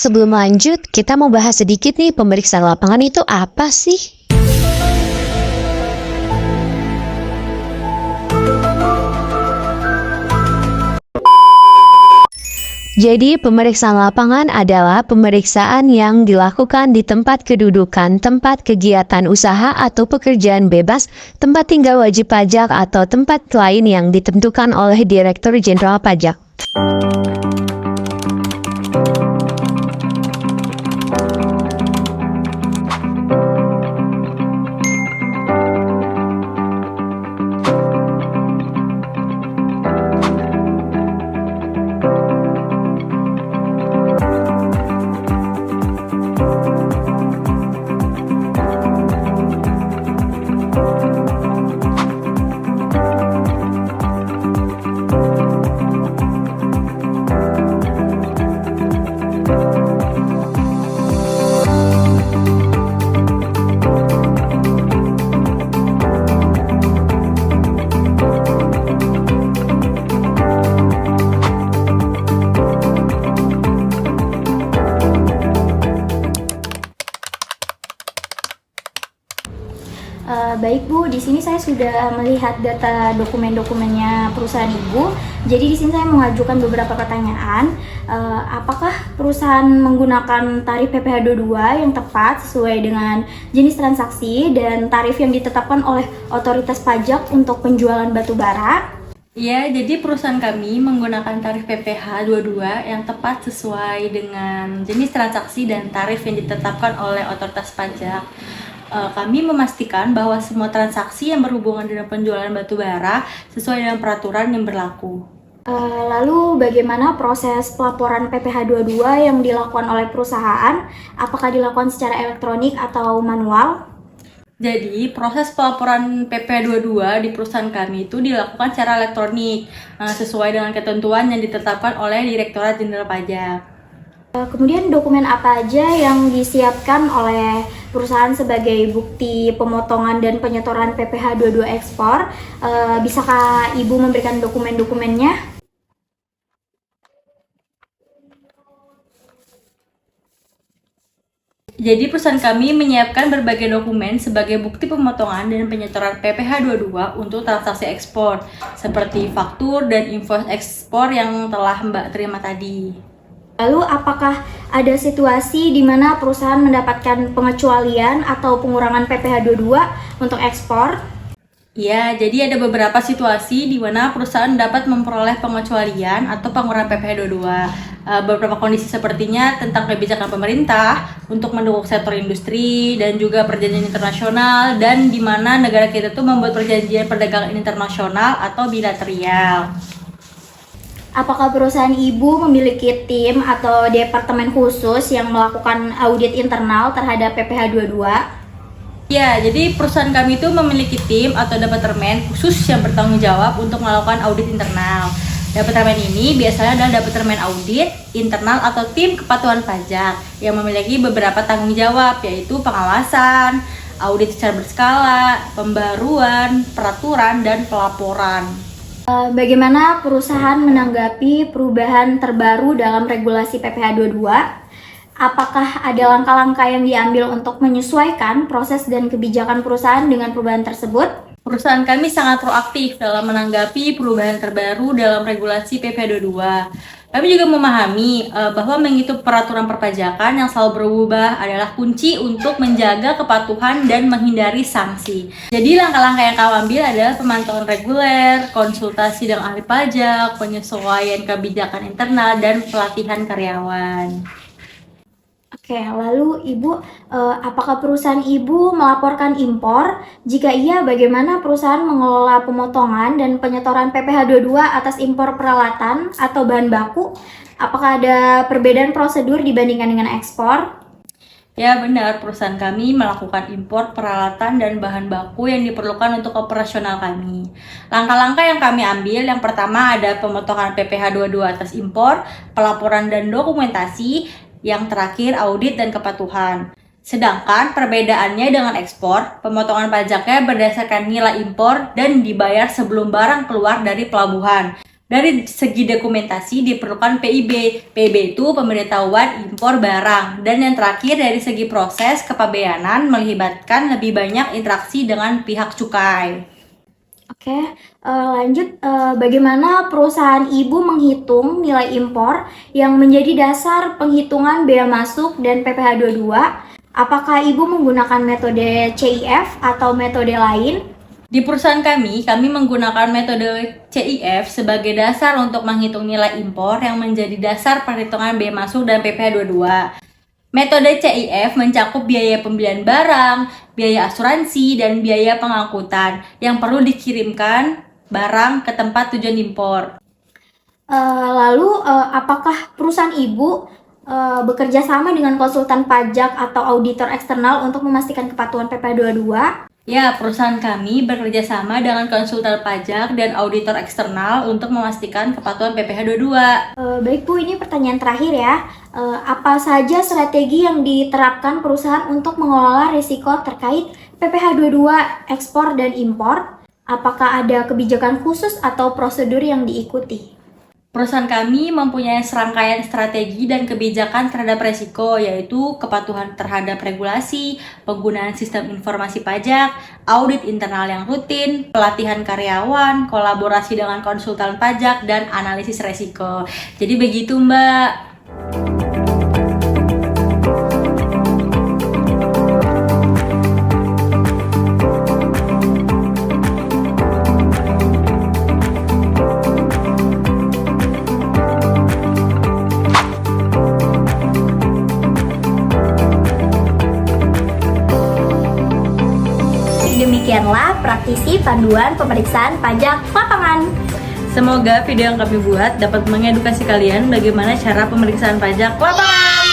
Sebelum lanjut, kita mau bahas sedikit nih pemeriksaan lapangan itu apa sih? Jadi, pemeriksaan lapangan adalah pemeriksaan yang dilakukan di tempat kedudukan, tempat kegiatan usaha atau pekerjaan bebas, tempat tinggal wajib pajak, atau tempat lain yang ditentukan oleh Direktur Jenderal Pajak. Baik Bu, di sini saya sudah melihat data dokumen-dokumennya perusahaan Ibu. Jadi di sini saya mengajukan beberapa pertanyaan. Apakah perusahaan menggunakan tarif PPh 22 yang tepat sesuai dengan jenis transaksi dan tarif yang ditetapkan oleh otoritas pajak untuk penjualan batu bara? Ya, jadi perusahaan kami menggunakan tarif PPh 22 yang tepat sesuai dengan jenis transaksi dan tarif yang ditetapkan oleh otoritas pajak. Kami memastikan bahwa semua transaksi yang berhubungan dengan penjualan batu bara sesuai dengan peraturan yang berlaku. Lalu bagaimana proses pelaporan PPh 22 yang dilakukan oleh perusahaan? Apakah dilakukan secara elektronik atau manual? Jadi, proses pelaporan PPh 22 di perusahaan kami itu dilakukan secara elektronik sesuai dengan ketentuan yang ditetapkan oleh Direktorat Jenderal Pajak. Kemudian dokumen apa aja yang disiapkan oleh perusahaan sebagai bukti pemotongan dan penyetoran PPh 22 ekspor? Bisakah Ibu memberikan dokumen-dokumennya? Jadi perusahaan kami menyiapkan berbagai dokumen sebagai bukti pemotongan dan penyetoran PPh 22 untuk transaksi ekspor, seperti faktur dan invoice ekspor yang telah Mbak terima tadi. Lalu apakah ada situasi di mana perusahaan mendapatkan pengecualian atau pengurangan PPh 22 untuk ekspor? Ya, jadi ada beberapa situasi di mana perusahaan dapat memperoleh pengecualian atau pengurangan PPh 22. Beberapa kondisi sepertinya tentang kebijakan pemerintah untuk mendukung sektor industri dan juga perjanjian internasional, dan di mana negara kita tuh membuat perjanjian perdagangan internasional atau bilateral. Apakah perusahaan Ibu memiliki tim atau departemen khusus yang melakukan audit internal terhadap PPh 22? Ya, jadi perusahaan kami itu memiliki tim atau departemen khusus yang bertanggung jawab untuk melakukan audit internal. Departemen ini biasanya adalah departemen audit internal atau tim kepatuhan pajak yang memiliki beberapa tanggung jawab, yaitu pengawasan, audit secara berskala, pembaruan, peraturan, dan pelaporan. Bagaimana perusahaan menanggapi perubahan terbaru dalam regulasi PPh 22? Apakah ada langkah-langkah yang diambil untuk menyesuaikan proses dan kebijakan perusahaan dengan perubahan tersebut? Perusahaan kami sangat proaktif dalam menanggapi perubahan terbaru dalam regulasi PPh 22. Kami juga memahami bahwa mengikuti peraturan perpajakan yang selalu berubah adalah kunci untuk menjaga kepatuhan dan menghindari sanksi. Jadi langkah-langkah yang kami ambil adalah pemantauan reguler, konsultasi dengan ahli pajak, penyesuaian kebijakan internal, dan pelatihan karyawan. Oke, lalu Ibu, apakah perusahaan Ibu melaporkan impor? Jika iya, bagaimana perusahaan mengelola pemotongan dan penyetoran PPh 22 atas impor peralatan atau bahan baku? Apakah ada perbedaan prosedur dibandingkan dengan ekspor? Ya benar, perusahaan kami melakukan impor peralatan dan bahan baku yang diperlukan untuk operasional kami. Langkah-langkah yang kami ambil, yang pertama ada pemotongan PPh 22 atas impor, pelaporan dan dokumentasi, yang terakhir audit dan kepatuhan. Sedangkan perbedaannya dengan ekspor, pemotongan pajaknya berdasarkan nilai impor dan dibayar sebelum barang keluar dari pelabuhan. Dari segi dokumentasi diperlukan PIB. PIB itu pemberitahuan impor barang. Dan yang terakhir dari segi proses kepabeanan melibatkan lebih banyak interaksi dengan pihak cukai. Oke, lanjut. Bagaimana perusahaan ibu menghitung nilai impor yang menjadi dasar penghitungan bea masuk dan PPh 22? Apakah ibu menggunakan metode CIF atau metode lain? Di perusahaan kami menggunakan metode CIF sebagai dasar untuk menghitung nilai impor yang menjadi dasar perhitungan bea masuk dan PPh 22. Metode CIF mencakup biaya pembelian barang, biaya asuransi, dan biaya pengangkutan yang perlu dikirimkan barang ke tempat tujuan impor. Lalu, apakah perusahaan ibu bekerja sama dengan konsultan pajak atau auditor eksternal untuk memastikan kepatuhan PPh 22? Ya, perusahaan kami bekerja sama dengan konsultan pajak dan auditor eksternal untuk memastikan kepatuhan PPh 22. Baik Bu, ini pertanyaan terakhir ya. Apa saja strategi yang diterapkan perusahaan untuk mengelola risiko terkait PPh 22 ekspor dan impor? Apakah ada kebijakan khusus atau prosedur yang diikuti? Perusahaan kami mempunyai serangkaian strategi dan kebijakan terhadap resiko, yaitu kepatuhan terhadap regulasi, penggunaan sistem informasi pajak, audit internal yang rutin, pelatihan karyawan, kolaborasi dengan konsultan pajak, dan analisis resiko. Jadi begitu, Mbak. Demikianlah praktisi panduan pemeriksaan pajak lapangan. Semoga video yang kami buat dapat mengedukasi kalian bagaimana cara pemeriksaan pajak lapangan.